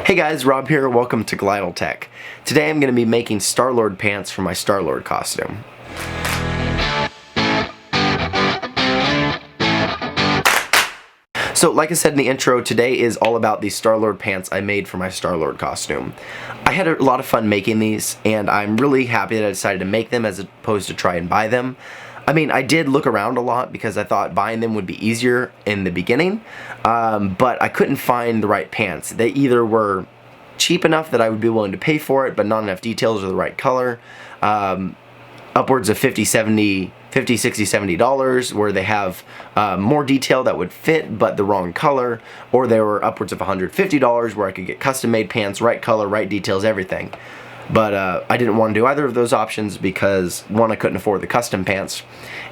Hey guys, Rob here, welcome to Glydal Tech. Today I'm going to be making Star-Lord pants for my Star-Lord costume. So like I said in the intro, today is all about the Star-Lord pants I made for my Star-Lord costume. I had a lot of fun making these, and I'm really happy that I decided to make them as opposed to try and buy them. I mean, I did look around a lot because I thought buying them would be easier in the beginning, but I couldn't find the right pants. They either were cheap enough that I would be willing to pay for it, but not enough details or the right color. Upwards of $50, $60, $70 where they have more detail that would fit but the wrong color, or they were upwards of $150 where I could get custom made pants, right color, right details, everything. But I didn't want to do either of those options because, one, I couldn't afford the custom pants,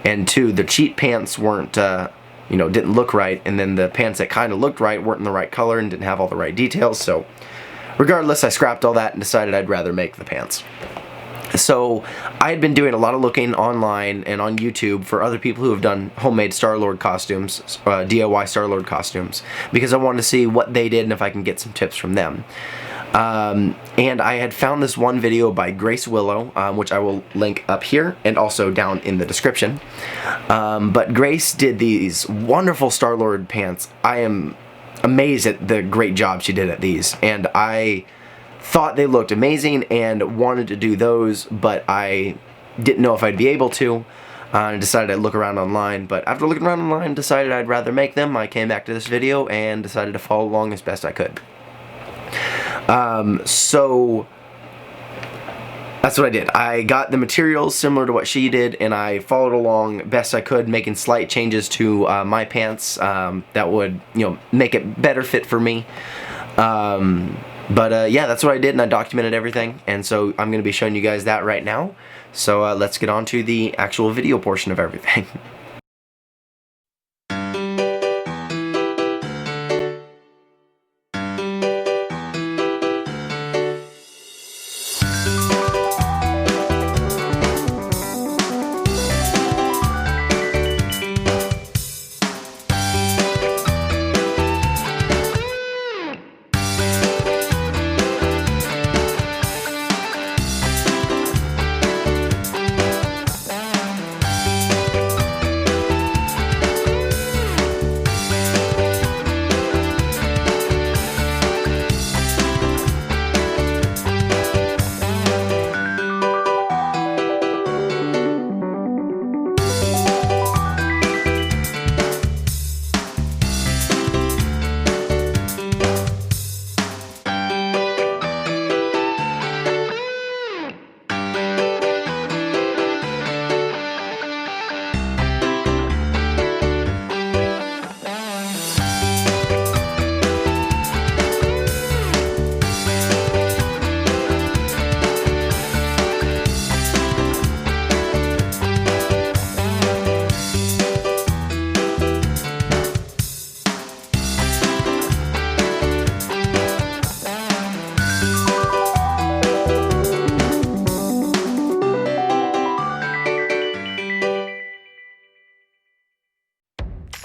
and two, the cheap pants weren't, didn't look right, and then the pants that kind of looked right weren't in the right color and didn't have all the right details. So regardless, I scrapped all that and decided I'd rather make the pants. So I had been doing a lot of looking online and on YouTube for other people who have done homemade Star-Lord costumes, DIY Star-Lord costumes, because I wanted to see what they did and if I can get some tips from them. And I had found this one video by Grace Willow, which I will link up here and also down in the description. But Grace did these wonderful Star-Lord pants. I am amazed at the great job she did at these, and I thought they looked amazing and wanted to do those, but I didn't know if I'd be able to. I decided I'd look around online, but after looking around online, decided I'd rather make them. I came back to this video and decided to follow along as best I could. So that's what I did. I got the materials similar to what she did, and I followed along best I could, making slight changes to my pants that would, make it better fit for me. Yeah, that's what I did, and I documented everything, and so I'm going to be showing you guys that right now. So let's get on to the actual video portion of everything.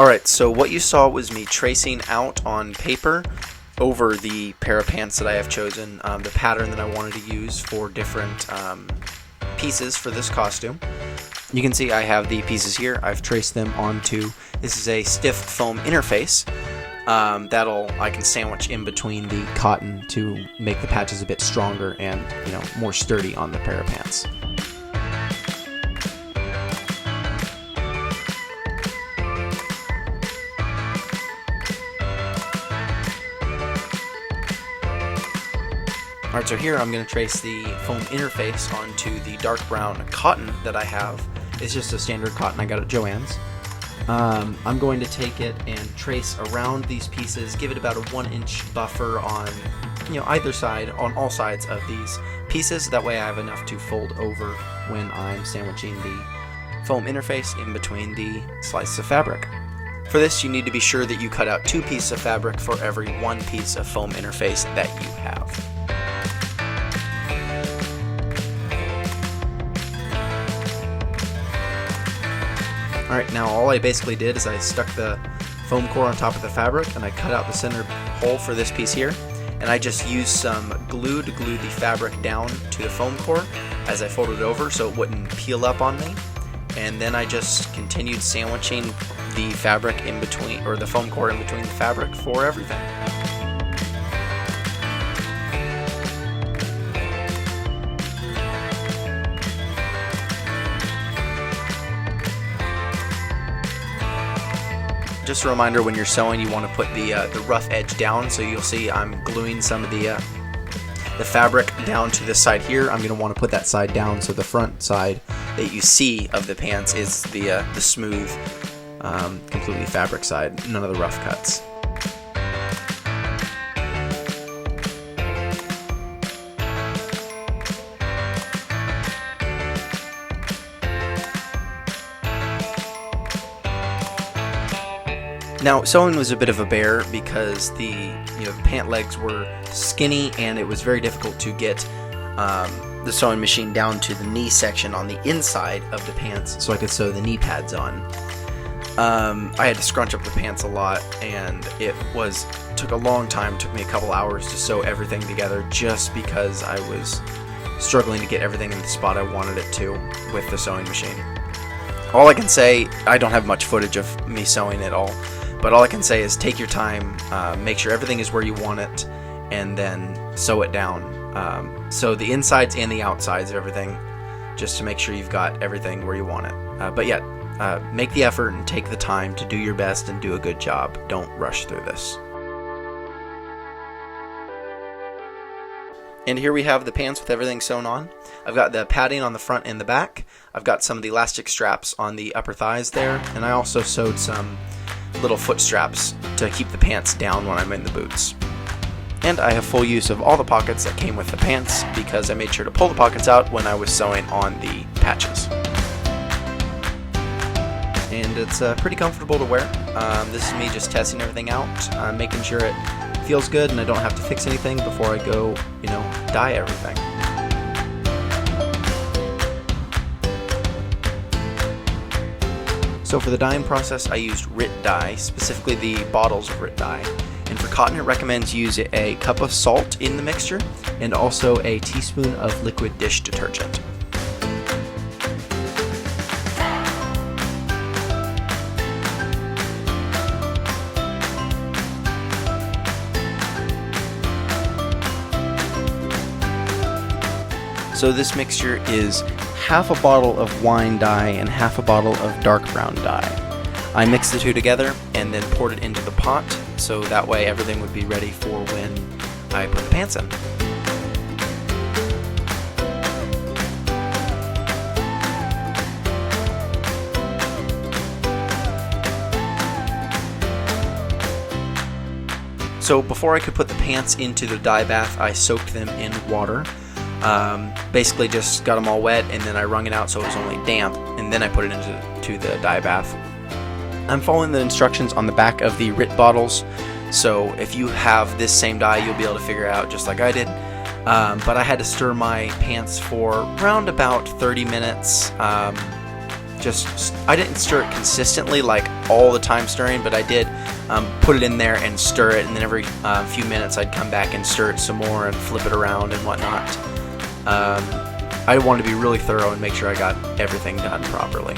Alright, so what you saw was me tracing out on paper over the pair of pants that I have chosen, the pattern that I wanted to use for different pieces for this costume. You can see I have the pieces here. I've traced them onto, this is a stiff foam interface. I can sandwich in between the cotton to make the patches a bit stronger and, more sturdy on the pair of pants. Alright, so here I'm going to trace the foam interface onto the dark brown cotton that I have. It's just a standard cotton I got at Joann's. I'm going to take it and trace around these pieces, give it about a 1-inch buffer on, either side, on all sides of these pieces. That way I have enough to fold over when I'm sandwiching the foam interface in between the slices of fabric. For this, you need to be sure that you cut out 2 pieces of fabric for every 1 piece of foam interface that you have. Alright, now all I basically did is I stuck the foam core on top of the fabric and I cut out the center hole for this piece here, and I just used some glue to glue the fabric down to the foam core as I folded it over so it wouldn't peel up on me. And then I just continued sandwiching the fabric in between, or the foam core in between the fabric for everything. Just a reminder, when you're sewing, you want to put the rough edge down. So you'll see I'm gluing some of the fabric down to this side here. I'm going to want to put that side down so the front side that you see of the pants is the smooth, completely fabric side, none of the rough cuts. Now, sewing was a bit of a bear because the pant legs were skinny and it was very difficult to get the sewing machine down to the knee section on the inside of the pants so I could sew the knee pads on. I had to scrunch up the pants a lot, and it took a long time. It took me a couple hours to sew everything together just because I was struggling to get everything in the spot I wanted it to with the sewing machine. All I can say, I don't have much footage of me sewing at all, but all I can say is take your time, make sure everything is where you want it, and then sew it down. So the insides and the outsides of everything, just to make sure you've got everything where you want it. But yeah, make the effort and take the time to do your best and do a good job. Don't rush through this. And here we have the pants with everything sewn on. I've got the padding on the front and the back. I've got some of the elastic straps on the upper thighs there, and I also sewed some little foot straps to keep the pants down when I'm in the boots. And I have full use of all the pockets that came with the pants because I made sure to pull the pockets out when I was sewing on the patches. And it's pretty comfortable to wear. This is me just testing everything out, making sure it feels good and I don't have to fix anything before I go, dye everything. So for the dyeing process, I used RIT dye, specifically the bottles of RIT dye. And for cotton, it recommends use a cup of salt in the mixture and also a teaspoon of liquid dish detergent. So this mixture is half a bottle of wine dye and half a bottle of dark brown dye. I mixed the two together and then poured it into the pot, so that way everything would be ready for when I put the pants in. So before I could put the pants into the dye bath, I soaked them in water. Basically just got them all wet, and then I wrung it out so it was only damp, and then I put it into the dye bath. I'm following the instructions on the back of the RIT bottles, so if you have this same dye, you'll be able to figure it out just like I did. But I had to stir my pants for around about 30 minutes. I didn't stir it consistently, like all the time stirring, but I did put it in there and stir it, and then every few minutes I'd come back and stir it some more and flip it around and whatnot. I wanted to be really thorough and make sure I got everything done properly.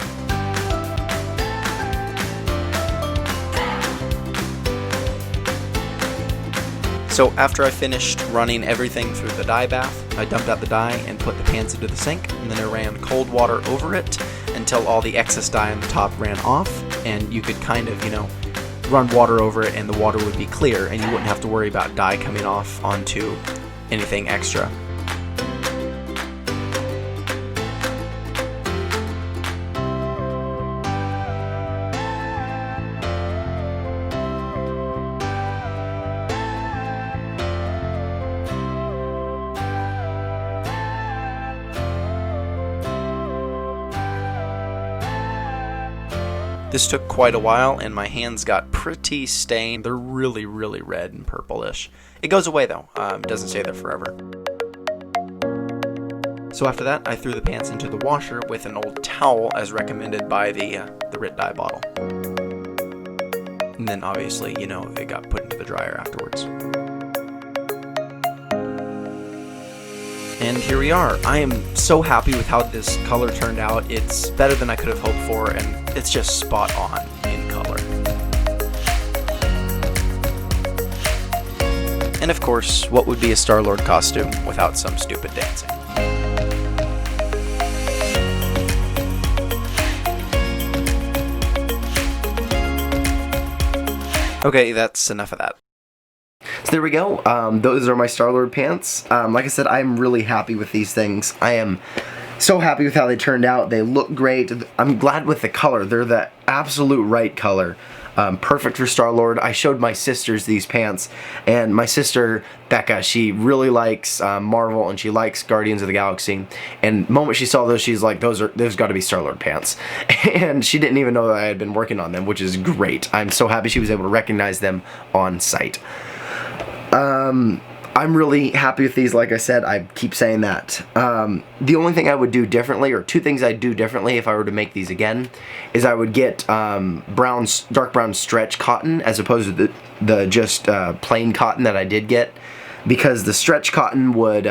So after I finished running everything through the dye bath, I dumped out the dye and put the pants into the sink, and then I ran cold water over it until all the excess dye on the top ran off, and you could kind of, run water over it and the water would be clear and you wouldn't have to worry about dye coming off onto anything extra. This took quite a while, and my hands got pretty stained. They're really, really red and purplish. It goes away though. It doesn't stay there forever. So after that, I threw the pants into the washer with an old towel as recommended by the RIT dye bottle. And then obviously, it got put into the dryer afterwards. And here we are. I am so happy with how this color turned out. It's better than I could have hoped for, and it's just spot on in color. And of course, what would be a Star-Lord costume without some stupid dancing? Okay, that's enough of that. So there we go. Those are my Star-Lord pants. Like I said, I'm really happy with these things. I am so happy with how they turned out. They look great. I'm glad with the color. They're the absolute right color. Perfect for Star-Lord. I showed my sisters these pants, and my sister, Becca, she really likes Marvel, and she likes Guardians of the Galaxy, and the moment she saw those, she's like, those got to be Star-Lord pants, and she didn't even know that I had been working on them, which is great. I'm so happy she was able to recognize them on sight. I'm really happy with these. Like I said, I keep saying that. The only thing I would do differently, or two things I'd do differently if I were to make these again, is I would get dark brown stretch cotton as opposed to the just plain cotton that I did get, because the stretch cotton would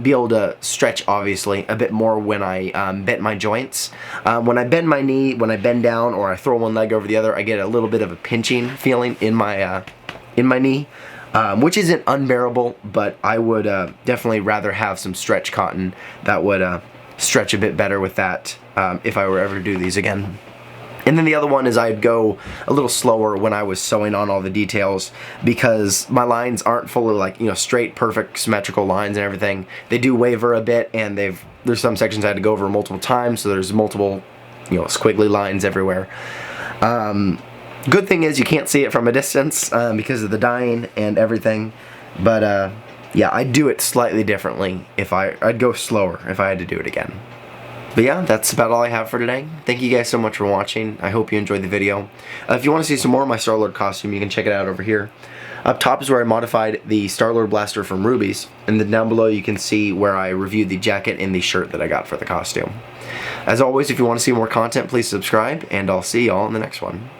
be able to stretch, obviously, a bit more when I bent my joints. When I bend my knee, when I bend down, or I throw one leg over the other, I get a little bit of a pinching feeling in my knee. Which isn't unbearable, but I would definitely rather have some stretch cotton that would stretch a bit better with that if I were ever to do these again. And then the other one is I'd go a little slower when I was sewing on all the details, because my lines aren't fully like, straight, perfect, symmetrical lines and everything. They do waver a bit, and there's some sections I had to go over multiple times, so there's multiple, squiggly lines everywhere. Good thing is you can't see it from a distance because of the dyeing and everything, but yeah, I'd do it slightly differently if I'd go slower if I had to do it again. But yeah, that's about all I have for today. Thank you guys so much for watching. I hope you enjoyed the video. If you want to see some more of my Star-Lord costume, you can check it out over here. Up top is where I modified the Star-Lord blaster from Ruby's, and then down below you can see where I reviewed the jacket and the shirt that I got for the costume. As always, if you want to see more content, please subscribe, and I'll see y'all in the next one.